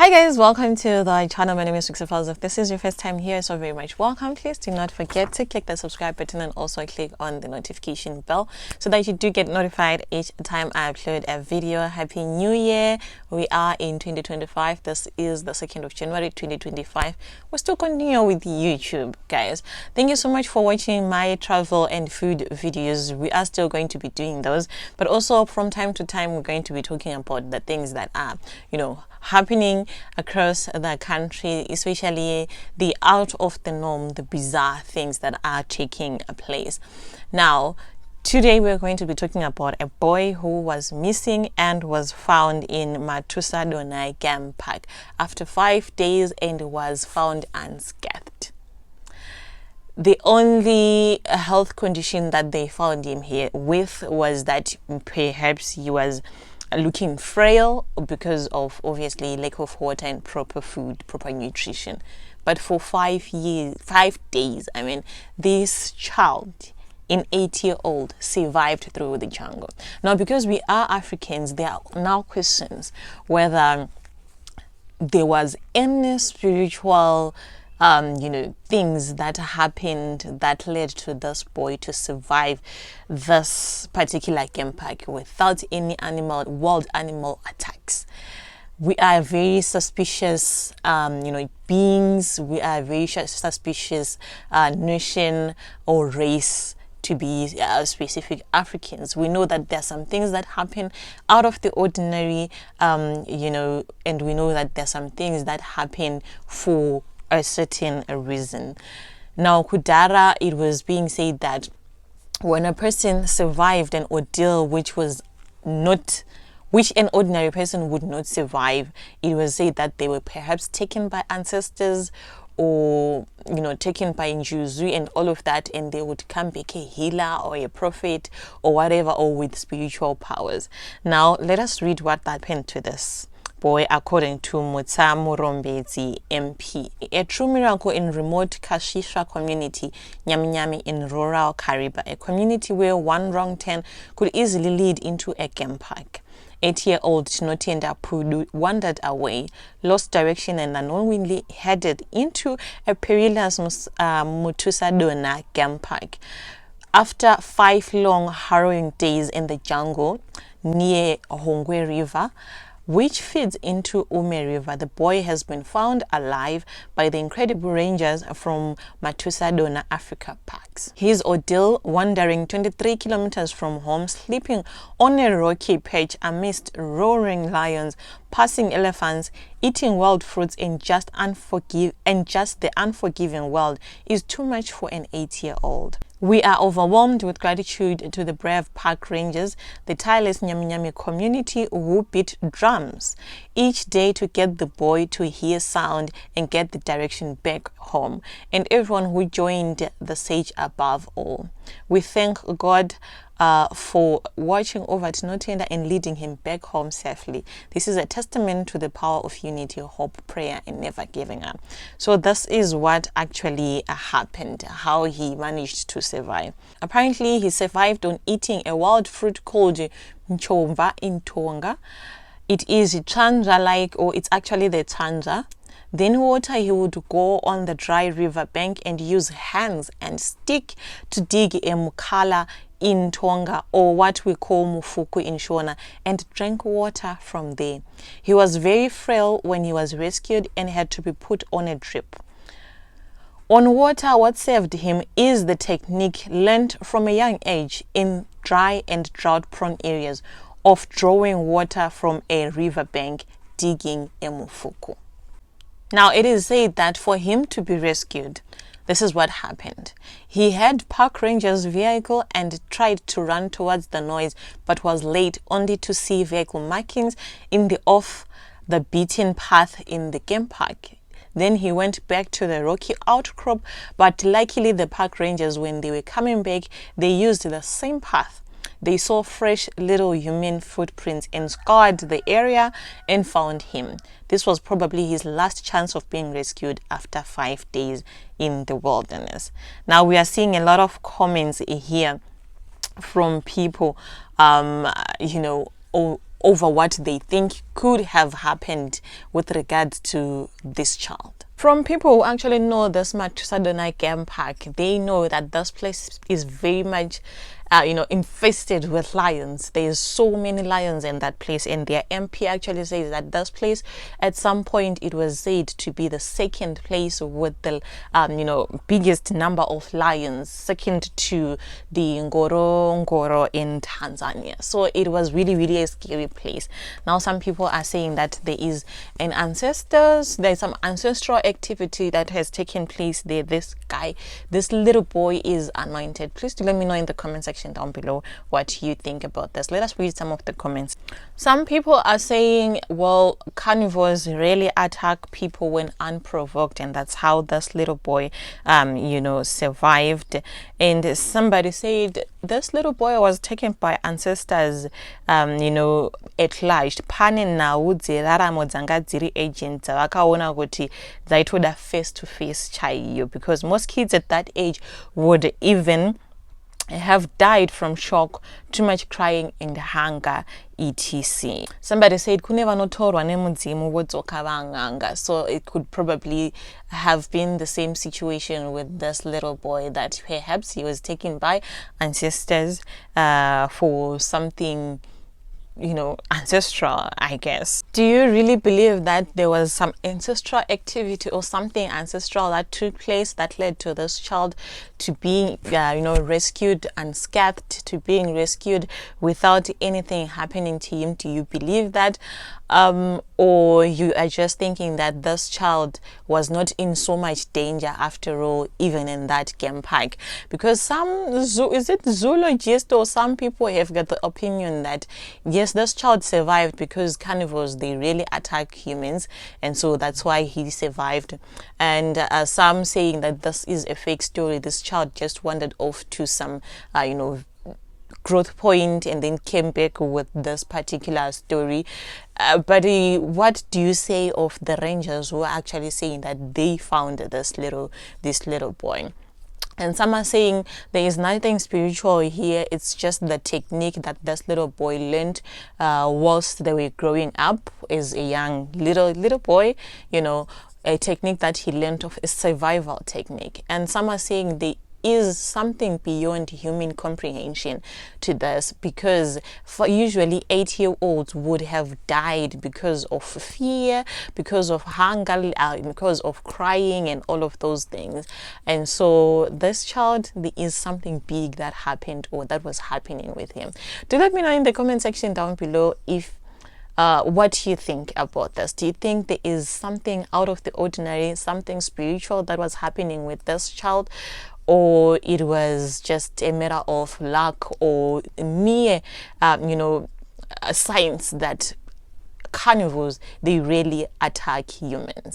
Hi guys, welcome to the channel. My name is Matusadonha. If this is your first time here, so very much welcome. Please do not forget to click the subscribe button and also click on the notification bell so that you do get notified each time I upload a video. Happy New Year. We are in 2025. This is the 2nd of January 2025. We're still continuing with YouTube, guys. Thank you so much for watching my travel and food videos. We are still going to be doing those, but also from time to time we're going to be talking about the things that are, happening across the country, especially the out of the norm, the bizarre things that are taking place. Now, today we're going to be talking about a boy who was missing and was found in Matusadonha game park after 5 days and was found unscathed. The only health condition that they found him here with was that perhaps he was looking frail because of obviously lack of water and proper food, proper nutrition. But for 5 days, this child, an 8-year-old, survived through the jungle. Now, because we are Africans, there are now questions whether there was any spiritual things that happened that led to this boy to survive this particular game park without any wild animal attacks. We are very suspicious beings. We are very suspicious nation or race to be specific Africans. We know that there are some things that happen out of the ordinary, and we know that there are some things that happen for a certain reason. Now, Kudara, it was being said that when a person survived an ordeal which an ordinary person would not survive, it was said that they were perhaps taken by ancestors or taken by Njuzu and all of that, and they would come back a healer or a prophet or whatever, or with spiritual powers. Now, let us read what happened to this boy according to Mutsa MP. A true miracle in remote Kashisha community, Nyami in rural Kariba, a community where one wrong turn could easily lead into a game park. 8-year-old Tinotenda Pudu wandered away, lost direction, and unknowingly headed into a perilous Matusadonha game park. After 5 long, harrowing days in the jungle near Hongwe River, which feeds into Ume River, the boy has been found alive by the incredible rangers from Matusadonha Africa Parks. His ordeal, wandering 23 kilometers from home, sleeping on a rocky perch amidst roaring lions, passing elephants, eating wild fruits, and just the unforgiving world is too much for an 8-year-old. We are overwhelmed with gratitude to the brave park rangers, the tireless Nyami community who beat drums each day to get the boy to hear sound and get the direction back home, and everyone who joined the search above all. We thank God for watching over Tinotenda and leading him back home safely. This is a testament to the power of unity, hope, prayer, and never giving up. So this is what actually happened, how he managed to survive. Apparently, he survived on eating a wild fruit called Nchomva in Tonga. It is chanja-like, or it's actually the chanja. Then water, he would go on the dry river bank and use hands and stick to dig a mukala in Tonga, or what we call mufuku in Shona, and drank water from there. He was very frail when he was rescued and had to be put on a drip. On water, what saved him is the technique learned from a young age in dry and drought-prone areas of drawing water from a riverbank, digging a mufuku. Now, it is said that for him to be rescued, this is what happened. He had park ranger's vehicle and tried to run towards the noise, but was late only to see vehicle markings in the off the beaten path in the game park. Then he went back to the rocky outcrop, but luckily the park rangers, when they were coming back, they used the same path. They saw fresh little human footprints and scoured the area and found him. This was probably his last chance of being rescued after 5 days in the wilderness. Now, we are seeing a lot of comments here from people, over what they think could have happened with regard to this child. From people who actually know this Matusadonha game park, they know that this place is very much infested with lions. There's so many lions in that place, and their MP actually says that this place at some point it was said to be the second place with the biggest number of lions, second to the Ngorongoro in Tanzania. So it was really, really a scary place. Now some people are saying that there's some ancestral activity that has taken place there. This little boy is anointed. Please do let me know in the comment section down below what you think about this. Let us read some of the comments. Some people are saying, well, carnivores really attack people when unprovoked, and that's how this little boy survived. And somebody said this little boy was taken by ancestors at large. Pane nhau dzeraramo dzanga dziri agents vakaona kuti dzaitoda face to face chaiyo, because most kids at that age would even have died from shock, too much crying and hunger, etc. Somebody said kune vanotorwa nemudzimu vodzoka vanganga. So it could probably have been the same situation with this little boy, that perhaps he was taken by ancestors for something ancestral, I guess. Do you really believe that there was some ancestral activity or something ancestral that took place that led to this child to being rescued unscathed, to being rescued without anything happening to him? Do you believe that, or you are just thinking that this child was not in so much danger after all, even in that game park? Because some zoologists or some people have got the opinion that yes, this child survived because carnivores, they really attack humans, and so that's why he survived. And some saying that this is a fake story. This child just wandered off to some growth point and then came back with this particular story. But what do you say of the rangers who are actually saying that they found this little boy? And some are saying there is nothing spiritual here. It's just the technique that this little boy learned whilst they were growing up as a young little boy, a technique that he learned of, a survival technique. And some are saying there is something beyond human comprehension to this, because for usually 8-year-olds would have died because of fear, because of hunger, because of crying and all of those things. And so this child, there is something big that happened or that was happening with him. Do let me know in the comment section down below if what you think about this. Do you think there is something out of the ordinary, something spiritual that was happening with this child, or it was just a matter of luck or mere science that carnivores, they really attack humans?